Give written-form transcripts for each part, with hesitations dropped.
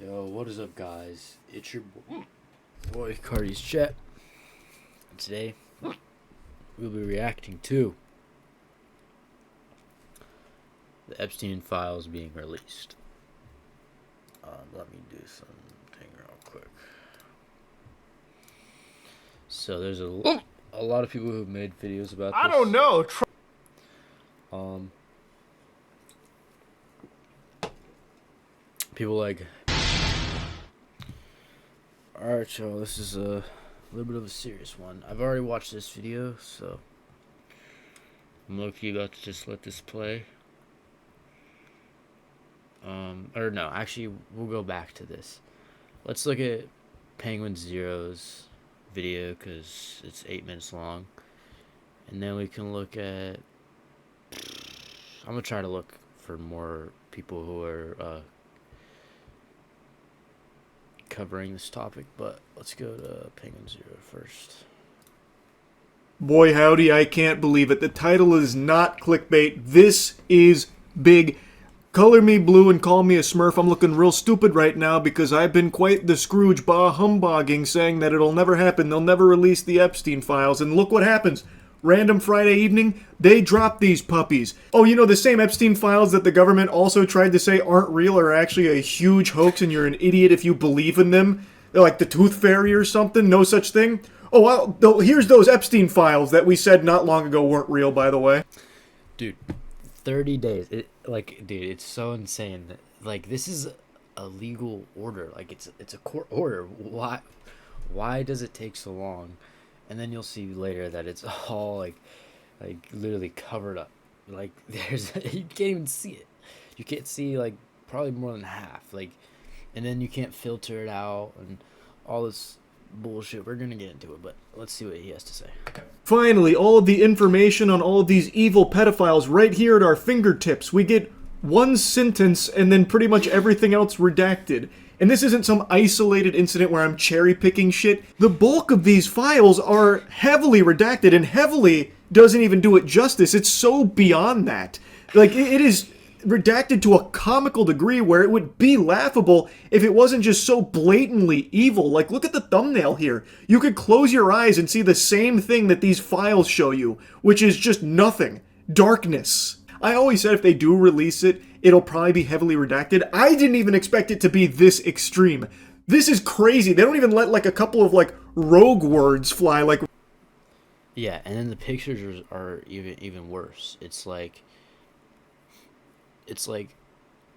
Yo, what is up, guys? It's your boy Cardi's Chat. And today, we'll be reacting to the Epstein files being released. Let me do something real quick. So there's a lot of people who've made videos about this. I don't know. People like, alright, y'all, this is a little bit of a serious one. I've already watched this video, so I'm low-key about to just let this play. Or no, actually, we'll go back to this. Let's look at Penguin Zero's video, because it's 8 minutes long. And then we can look at... I'm going to try to look for more people who are covering this topic, but let's go to Penguin Zero first. Boy, howdy, I can't believe it. The title is not clickbait. This is big. Color me blue and call me a smurf. I'm looking real stupid right now because I've been quite the Scrooge humbugging, saying that it'll never happen. They'll never release the Epstein files. And look what happens. Random Friday evening, they drop these puppies. Oh, you know, the same Epstein files that the government also tried to say aren't real are actually a huge hoax and you're an idiot if you believe in them. They're like the Tooth Fairy or something. No such thing. Oh, well, here's those Epstein files that we said not long ago weren't real, by the way. Dude, 30 days. Dude, it's so insane. Like, this is a legal order. Like, it's a court order. Why does it take so long? And then you'll see later that it's all like literally covered up. Like, there's you can't even see it. You can't see like probably more than half. Like, and then you can't filter it out and all this bullshit. We're gonna get into it, but let's see what he has to say. Finally, all of the information on all of these evil pedophiles right here at our fingertips. We get one sentence and then pretty much everything else redacted. And this isn't some isolated incident where I'm cherry-picking shit. The bulk of these files are heavily redacted, and heavily doesn't even do it justice. It's so beyond that. Like, it is redacted to a comical degree where it would be laughable if it wasn't just so blatantly evil. Like, look at the thumbnail here. You could close your eyes and see the same thing that these files show you, which is just nothing. Darkness. I always said if they do release it, it'll probably be heavily redacted. I didn't even expect it to be this extreme. This is crazy. They don't even let like a couple of like rogue words fly. Like, yeah, and then the pictures are even worse. It's like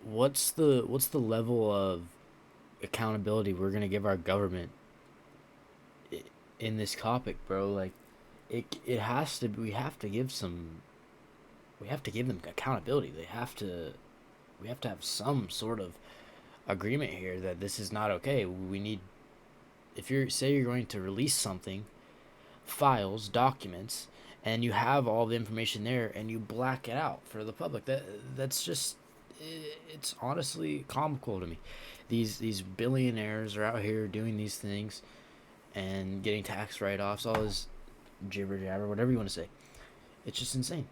what's the level of accountability we're gonna give our government in this topic, bro? Like, it has to. We have to give them accountability. We have to have some sort of agreement here that this is not okay. We need, if you're going to release something, files, documents, and you have all the information there and you black it out for the public, that's just, it's honestly comical to me. These billionaires are out here doing these things and getting tax write-offs, all this jibber jabber, whatever you want to say. It's just insane.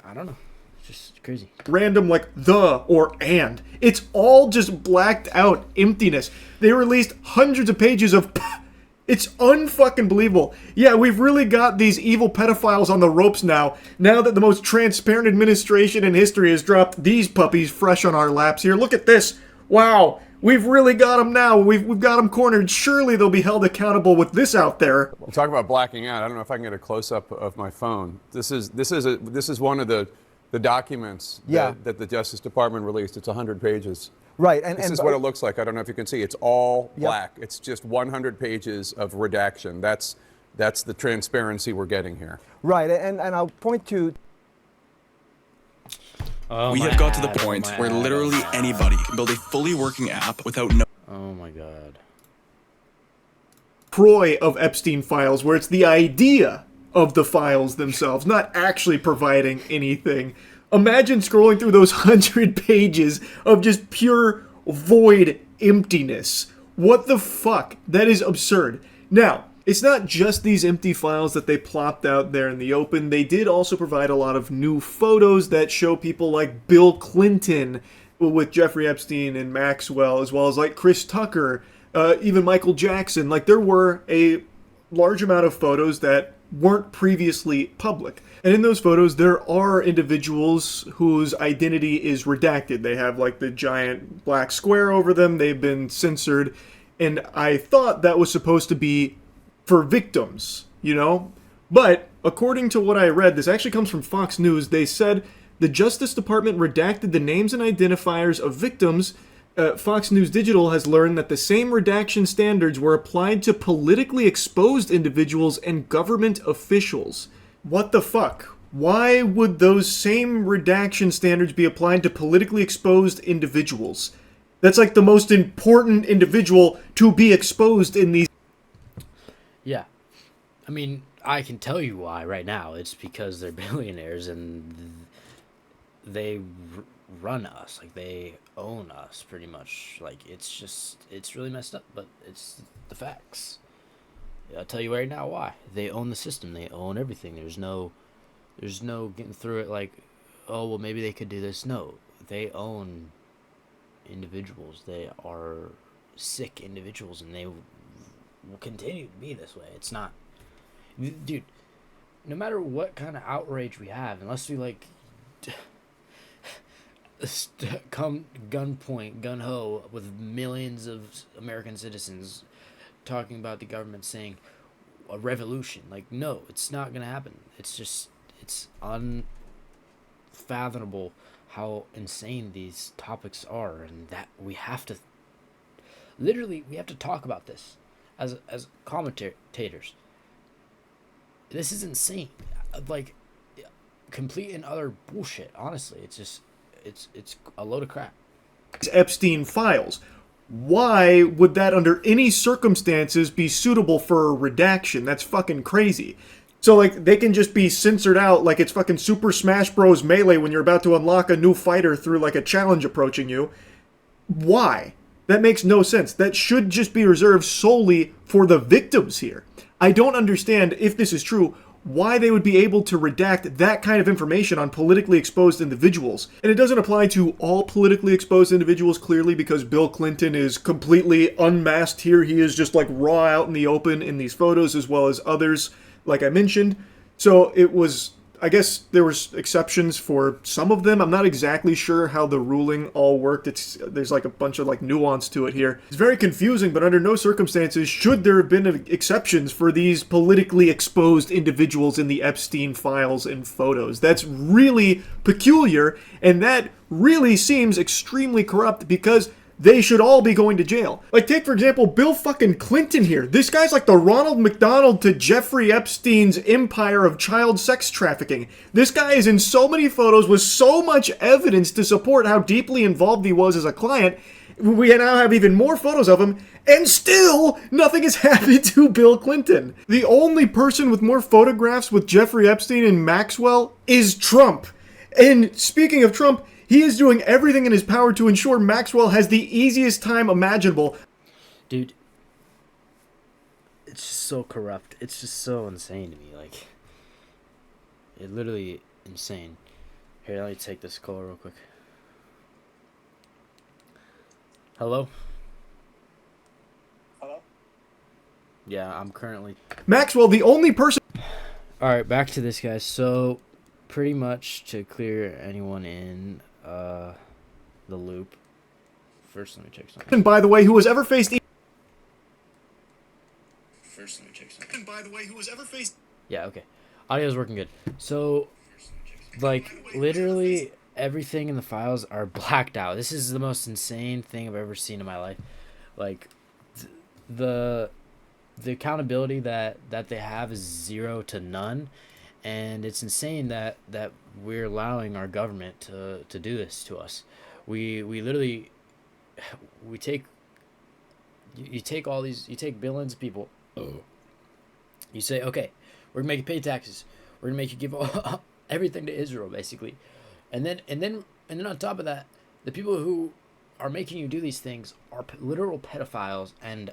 I don't know. It's just crazy. Random like the or and. It's all just blacked out emptiness. They released hundreds of pages of it's unfucking believable. Yeah, we've really got these evil pedophiles on the ropes now. Now that the most transparent administration in history has dropped these puppies fresh on our laps here. Look at this. Wow. We've really got them now. We've got them cornered. Surely they'll be held accountable with this out there. Talk about blacking out. I don't know if I can get a close-up of my phone. This is one of the documents that the Justice Department released. It's 100 pages. Right. This is what it looks like. I don't know if you can see. It's all black. It's just 100 pages of redaction. That's the transparency we're getting here. Right. And I'll point to... We have got to the point where literally anybody can build a fully working app without no... Oh my god. Proy of Epstein files, where it's the idea of the files themselves, not actually providing anything. Imagine scrolling through those 100 pages of just pure void emptiness. What the fuck? That is absurd. Now, it's not just these empty files that they plopped out there in the open. They did also provide a lot of new photos that show people like Bill Clinton with Jeffrey Epstein and Maxwell, as well as like Chris Tucker, even Michael Jackson. Like there were a large amount of photos that weren't previously public. And in those photos, there are individuals whose identity is redacted. They have like the giant black square over them. They've been censored. And I thought that was supposed to be for victims, you know? But according to what I read, this actually comes from Fox News. They said the Justice Department redacted the names and identifiers of victims. Fox News Digital has learned that the same redaction standards were applied to politically exposed individuals and government officials. What the fuck? Why would those same redaction standards be applied to politically exposed individuals? That's like the most important individual to be exposed in these. Yeah. I mean, I can tell you why right now. It's because they're billionaires and they run us. Like, they own us pretty much. Like, it's really messed up, but it's the facts. I'll tell you right now why. They own the system. They own everything. There's no getting through it like, oh, well, maybe they could do this. No, they own individuals. They are sick individuals, and they will continue to be this way. It's not, dude, no matter what kind of outrage we have, unless we like come gunpoint, gun-ho with millions of American citizens talking about the government saying a revolution. Like, no, it's not gonna happen. It's unfathomable how insane these topics are, and that we have to talk about this as commentators. This is insane. Like, complete and utter bullshit. Honestly, it's a load of crap. Epstein files. Why would that under any circumstances be suitable for a redaction? That's fucking crazy. So, like, they can just be censored out like it's fucking Super Smash Bros. Melee when you're about to unlock a new fighter through, like, a challenge approaching you. Why? That makes no sense. That should just be reserved solely for the victims here. I don't understand, if this is true, why they would be able to redact that kind of information on politically exposed individuals. And it doesn't apply to all politically exposed individuals, clearly, because Bill Clinton is completely unmasked here. He is just like raw out in the open in these photos, as well as others, like I mentioned. So it was, I guess there was exceptions for some of them. I'm not exactly sure how the ruling all worked. There's like a bunch of like nuance to it here. It's very confusing, but under no circumstances should there have been exceptions for these politically exposed individuals in the Epstein files and photos. That's really peculiar, and that really seems extremely corrupt because they should all be going to jail. Like, take, for example, Bill fucking Clinton here. This guy's like the Ronald McDonald to Jeffrey Epstein's empire of child sex trafficking. This guy is in so many photos with so much evidence to support how deeply involved he was as a client. We now have even more photos of him, and still nothing has happened to Bill Clinton. The only person with more photographs with Jeffrey Epstein and Maxwell is Trump. And speaking of Trump, he is doing everything in his power to ensure Maxwell has the easiest time imaginable. Dude, it's just so corrupt. It's just so insane to me. Like, it literally insane. Here, let me take this call real quick. Hello? Hello? Yeah, I'm currently... Maxwell, the only person... Alright, back to this, guys. So, pretty much to clear anyone in the loop. First, let me check something. And by the way, who has ever faced... Yeah, okay. Audio's working good. So, like, literally everything in the files are blacked out. This is the most insane thing I've ever seen in my life. Like, the accountability that they have is 0 to none. And it's insane that we're allowing our government to do this to us. We literally, we take, you take all these, you take billions of people, you say, okay, we're gonna make you pay taxes, we're gonna make you give everything to Israel, basically, and then on top of that, the people who are making you do these things are literal pedophiles and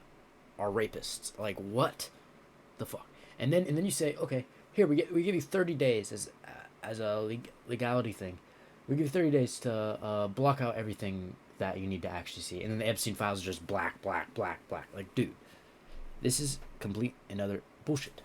are rapists. Like, what the fuck? And then you say, okay, here we give you 30 days as a legality thing. We give you 30 days to block out everything that you need to actually see. And then the Epstein files are just black, black, black, black. Like, dude, this is complete and utter bullshit.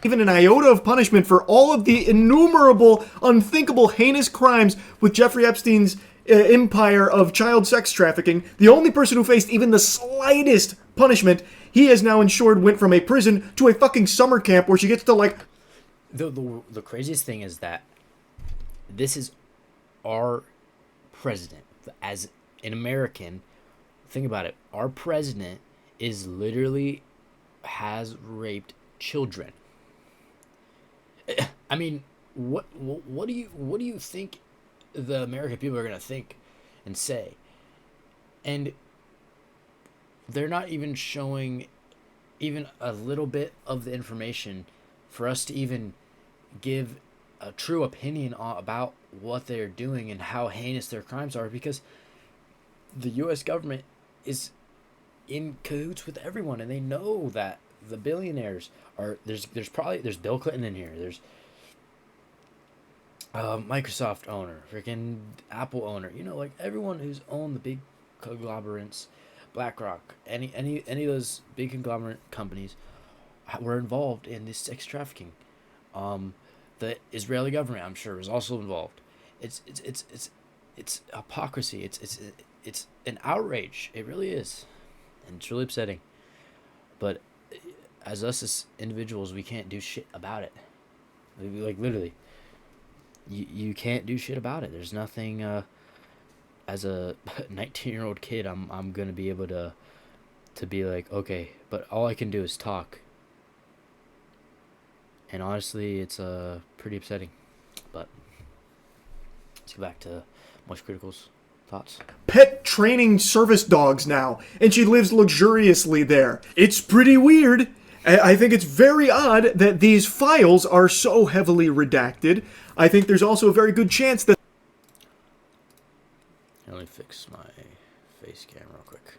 Even an iota of punishment for all of the innumerable, unthinkable, heinous crimes with Jeffrey Epstein's empire of child sex trafficking. The only person who faced even the slightest punishment, he has now ensured went from a prison to a fucking summer camp where she gets to, like... The craziest thing is that this is our president. As an American, think about it. Our president is literally has raped children. I mean, what do you think the American people are gonna think and say? And they're not even showing even a little bit of the information for us to even give a true opinion about what they're doing and how heinous their crimes are, because the U.S. government is in cahoots with everyone, and they know that the billionaires are there's Bill Clinton in here, there's Microsoft owner, freaking Apple owner, like everyone who's owned the big conglomerates, BlackRock, any of those big conglomerate companies were involved in this sex trafficking. The Israeli government, I'm sure, was also involved. It's hypocrisy. It's an outrage. It really is, and it's really upsetting. But as us as individuals, we can't do shit about it. Like literally, you can't do shit about it. There's nothing. As a 19-year-old kid, I'm gonna be able to be like, okay, but all I can do is talk. And honestly, it's pretty upsetting. But let's go back to Moist Critical's thoughts. Pet training service dogs now, and she lives luxuriously there. It's pretty weird. I think it's very odd that these files are so heavily redacted. I think there's also a very good chance that... Let me fix my face cam real quick.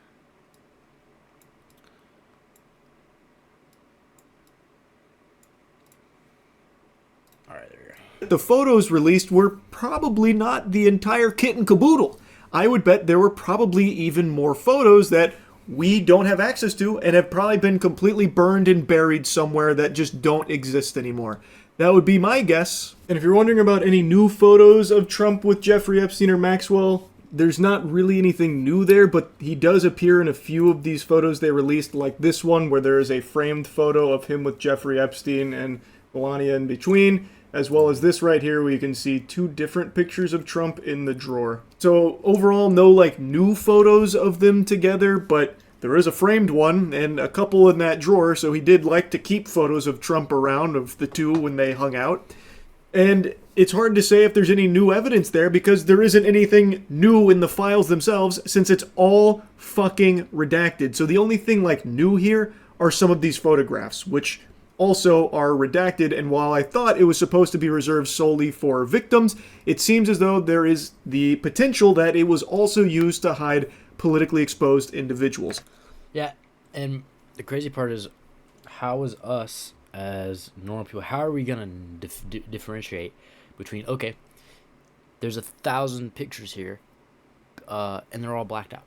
Alright, there we go. The photos released were probably not the entire kit and caboodle. I would bet there were probably even more photos that we don't have access to and have probably been completely burned and buried somewhere that just don't exist anymore. That would be my guess. And if you're wondering about any new photos of Trump with Jeffrey Epstein or Maxwell, there's not really anything new there, but he does appear in a few of these photos they released, like this one where there is a framed photo of him with Jeffrey Epstein and Melania in between, as well as this right here where you can see two different pictures of Trump in the drawer. So overall, no like new photos of them together, but there is a framed one and a couple in that drawer, so he did like to keep photos of Trump around of the two when they hung out. And it's hard to say if there's any new evidence there because there isn't anything new in the files themselves since it's all fucking redacted. So the only thing like new here are some of these photographs, which also are redacted, and while I thought it was supposed to be reserved solely for victims, it seems as though there is the potential that it was also used to hide politically exposed individuals. Yeah, and the crazy part is, how is us as normal people, how are we going to differentiate between, okay, there's 1,000 pictures here, and they're all blacked out.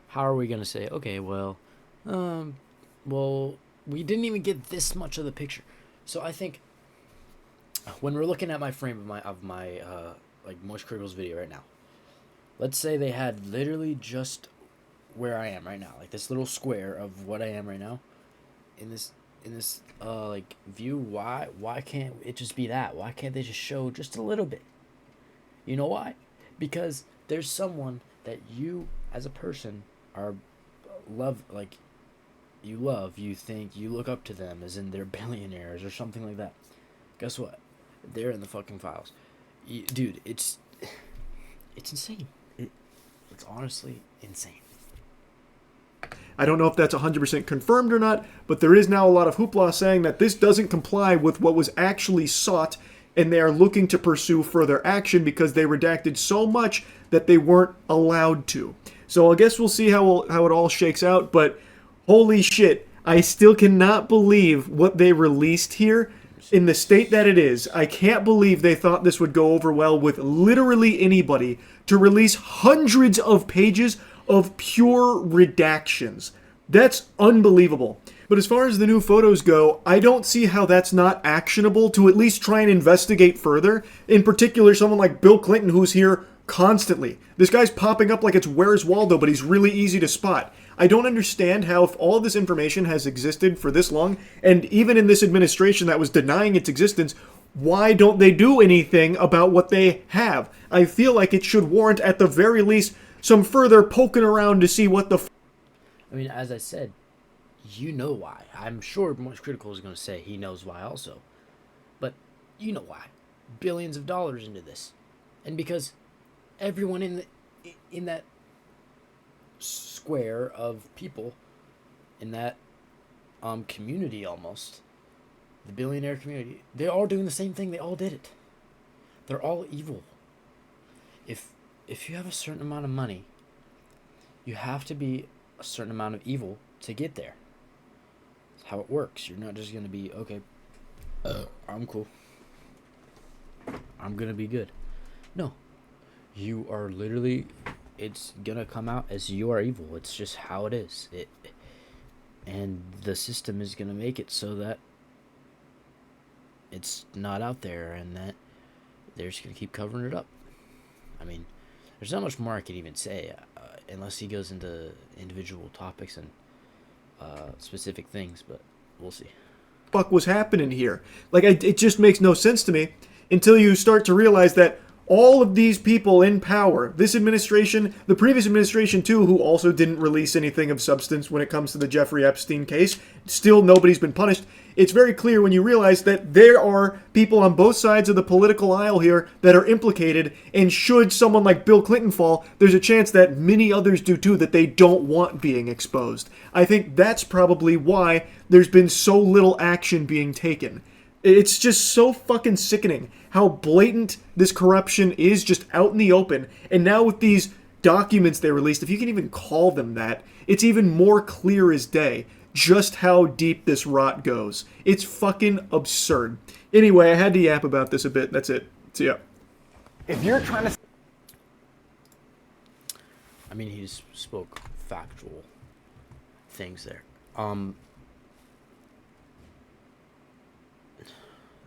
How are we going to say, okay, well, we didn't even get this much of the picture. So I think when we're looking at my frame of my like Moist Critical's video right now, let's say they had literally just where I am right now, like this little square of what I am right now, in this like view. Why can't it just be that? Why can't they just show just a little bit? You know why? Because there's someone that you as a person are you think you look up to them as in they're billionaires or something like that. Guess what? They're in the fucking files. Dude, it's insane. It's honestly insane. I don't know if that's 100% confirmed or not, but there is now a lot of hoopla saying that this doesn't comply with what was actually sought, and they are looking to pursue further action because they redacted so much that they weren't allowed to. So I guess we'll see how it all shakes out, but holy shit, I still cannot believe what they released here. in the state that it is, I can't believe they thought this would go over well with literally anybody to release hundreds of pages of pure redactions. That's unbelievable. But as far as the new photos go, I don't see how that's not actionable to at least try and investigate further. In particular, someone like Bill Clinton, who's here constantly. This guy's popping up like it's Where's Waldo, but he's really easy to spot. I don't understand how, if all this information has existed for this long, and even in this administration that was denying its existence, why don't they do anything about what they have? I feel like it should warrant, at the very least, some further poking around to see what the I mean, as I said, you know why. I'm sure Most Critical is going to say he knows why also. But you know why. Billions of dollars into this. And because everyone in that square of people, in that community almost, the billionaire community, they're all doing the same thing. They all did it. They're all evil. If you have a certain amount of money, you have to be a certain amount of evil to get there. That's how it works. You're not just going to be, okay, I'm cool. I'm going to be good. No. You are literally, it's going to come out as you are evil. It's just how it is. And the system is going to make it so that it's not out there and that they're just going to keep covering it up. I mean, there's not much more I could even say unless he goes into individual topics and specific things, but we'll see. Fuck was happening here? Like, it just makes no sense to me until you start to realize that all of these people in power, this administration, the previous administration too, who also didn't release anything of substance when it comes to the Jeffrey Epstein case, still nobody's been punished. It's very clear when you realize that there are people on both sides of the political aisle here that are implicated, and should someone like Bill Clinton fall, there's a chance that many others do too that they don't want being exposed. I think that's probably why there's been so little action being taken. It's just so fucking sickening how blatant this corruption is, just out in the open. And now with these documents they released, if you can even call them that, it's even more clear as day just how deep this rot goes. It's fucking absurd. Anyway, I had to yap about this a bit. That's it. See ya. If you're trying to... I mean, he just spoke factual things there. Let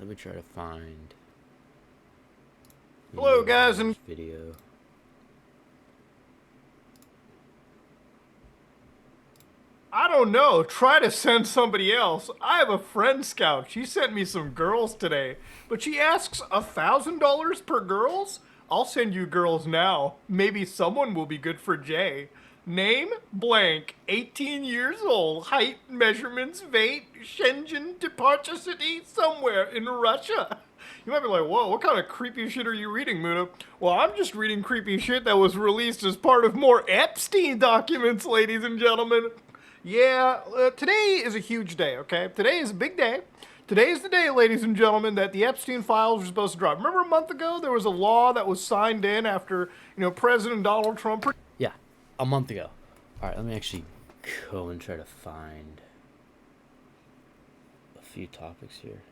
me try to find. Hello, guys, and video. I don't know. Try to send somebody else. I have a friend scout. She sent me some girls today, but she asks $1,000 per girls. I'll send you girls now. Maybe someone will be good for Jay. Name blank, 18 years old, height, measurements, weight, Shenzhen, departure city, somewhere in Russia. You might be like, whoa, what kind of creepy shit are you reading, Muda? Well, I'm just reading creepy shit that was released as part of more Epstein documents, ladies and gentlemen. Yeah, today is a huge day, okay? Today is a big day. Today is the day, ladies and gentlemen, that the Epstein files were supposed to drop. Remember a month ago, there was a law that was signed in after, President Donald Trump... Yeah, a month ago. All right, let me actually go and try to find a few topics here.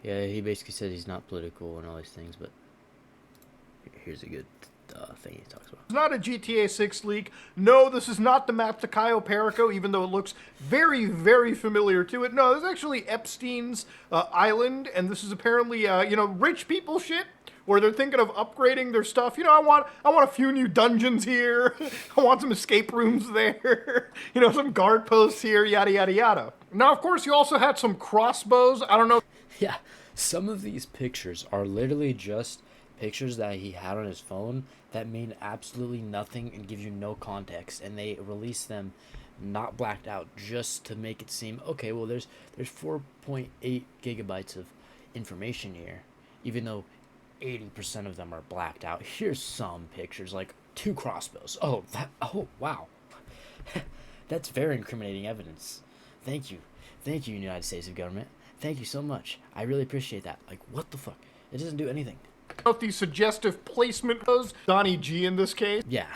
Yeah, he basically said he's not political and all these things, but here's a good thing he talks about. It's not a GTA 6 leak. No, this is not the map to Cayo Perico, even though it looks very, very familiar to it. No, this is actually Epstein's island, and this is apparently, rich people shit, where they're thinking of upgrading their stuff. I want a few new dungeons here. I want some escape rooms there. Some guard posts here, yada, yada, yada. Now, of course, you also had some crossbows. I don't know. Yeah, some of these pictures are literally just pictures that he had on his phone that mean absolutely nothing and give you no context, and they release them not blacked out just to make it seem, okay, well, there's 4.8 gigabytes of information here, even though 80% of them are blacked out. Here's some pictures, like 2 crossbows. Oh, wow. That's very incriminating evidence. Thank you, United States of government. Thank you so much. I really appreciate that. Like, what the fuck? It doesn't do anything. About the suggestive placement was Donnie G in this case. Yeah.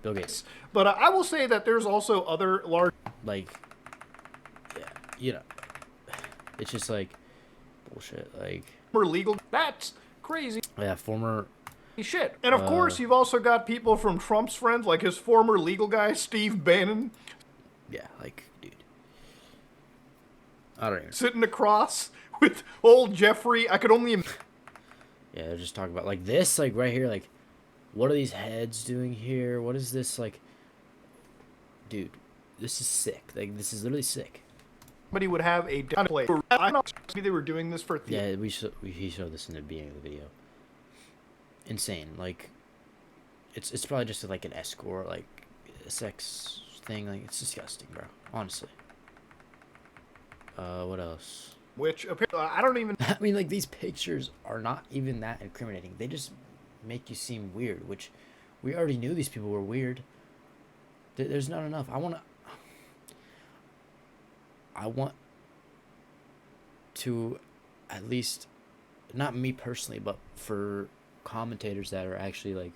Bill Gates. But I will say that there's also other large... Like, yeah, It's just like bullshit. Like, Former legal. That's crazy yeah, former. shit. And of course, you've also got people from Trump's friends, like his former legal guy, Steve Bannon, Yeah, like, dude. I don't even. sitting across with old Jeffrey. I could only Yeah, they're just talking about like this, like right here, like, what are these heads doing here? What is this like? Dude, this is sick. Like, this is literally sick. somebody would have a play. I don't know, maybe they were doing this for theater. Yeah, he showed this in the beginning of the video. Insane. Like, it's probably just like an escort, like a sex thing. Like, it's disgusting, bro. Honestly. What else? Which apparently I don't even. I mean, like, these pictures are not even that incriminating. They just make you seem weird, which we already knew these people were weird. There's not enough. I want to at least, not me personally, but for commentators that are actually like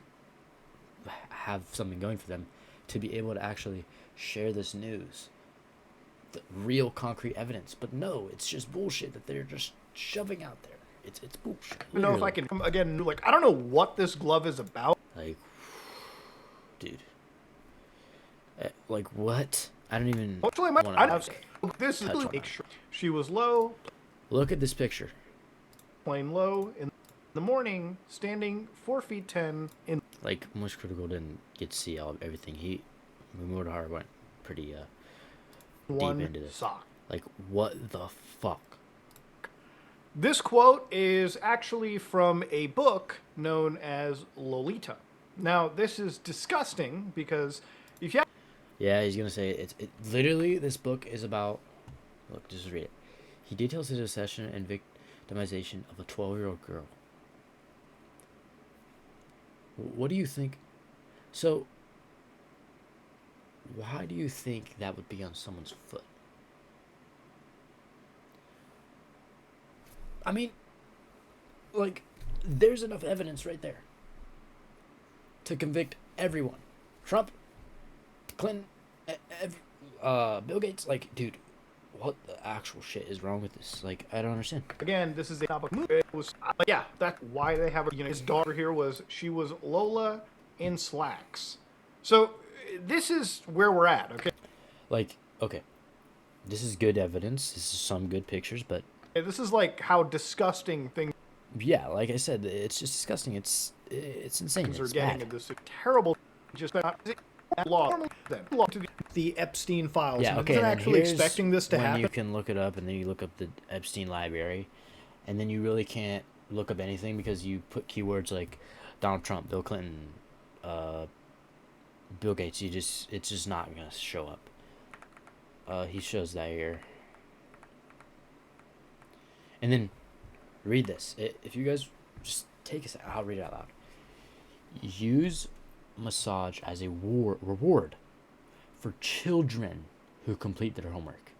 have something going for them, to be able to actually share this news, the real concrete evidence. But no, it's just bullshit that they're just shoving out there. It's bullshit. I don't know if I can again. Like, I don't know what this glove is about. Like, dude. Like, what? I don't even Actually, want to this is touch on make it. sure she was low, Look at this picture. plain low in the morning, standing 4'10" in Like, Most Critical didn't get to see everything. Mumudar went pretty one into this. sock. Like, what the fuck? This quote is actually from a book known as Lolita. Now, this is disgusting because if you Yeah, he's gonna say it literally, this book is about, look, just read it. He details his obsession and victimization of a 12-year-old girl. What do you think? So, why do you think that would be on someone's foot? I mean, like, there's enough evidence right there to convict everyone. Trump, Clinton, Bill Gates. Like, dude, what the actual shit is wrong with this? Like, I don't understand. again, this is a topic. It was yeah, that's why they have his daughter here she was Lola in slacks. So this is where we're at. Okay, Like, okay, this is good evidence. This is some good pictures, but this is like how disgusting things yeah, like I said, it's just disgusting. It's insane. are It's getting bad. at this terrible. Just not law to the Epstein files. Yeah, And okay. I And wasn't actually here's expecting this to when happen. you can look it up, and then you look up the Epstein library, and then you really can't look up anything because you put keywords like Donald Trump, Bill Clinton, Bill Gates. It's just not gonna show up. He shows that here, and then read this. If you guys just take a second, I'll read it out loud. Use massage as a reward for children who complete their homework.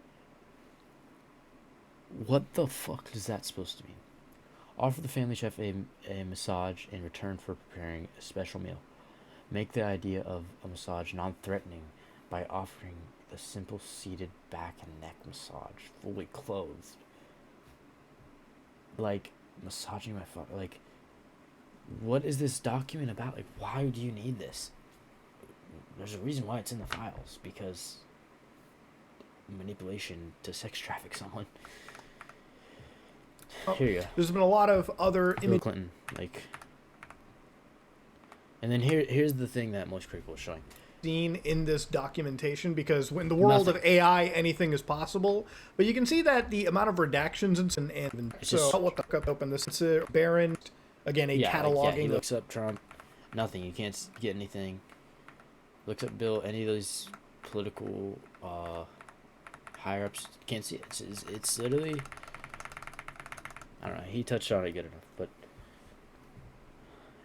What the fuck is that supposed to mean? Offer the family chef a massage in return for preparing a special meal. Make the idea of a massage non-threatening by offering the simple seated back and neck massage, fully clothed. Like, massaging my fuck. Like, what is this document about? Like, why do you need this? There's a reason why it's in the files, because manipulation to sex traffic someone. Here you go. There's been a lot of other Bill Clinton, like, and then here's the thing that Most Critical is showing. seen in this documentation, because in the world of AI, anything is possible. But you can see that the amount of redactions and It's so just- what the fuck open this? It's a Baron, again, a Yeah, cataloging. like, yeah, he looks up Trump, nothing. You can't get anything. Looks up Bill, any of those political higher ups, can't see it. It's literally, I don't know. He touched on it good enough, but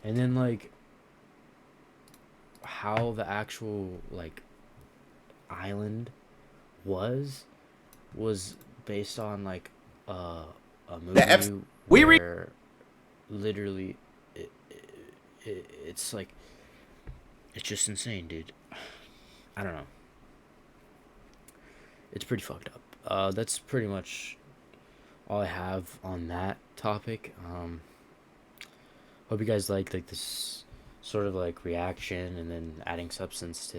and then like how the actual like island was based on like a movie where literally it's like, it's just insane, dude. I don't know. It's pretty fucked up. That's pretty much all I have on that topic. Hope you guys like this sort of like reaction and then adding substance to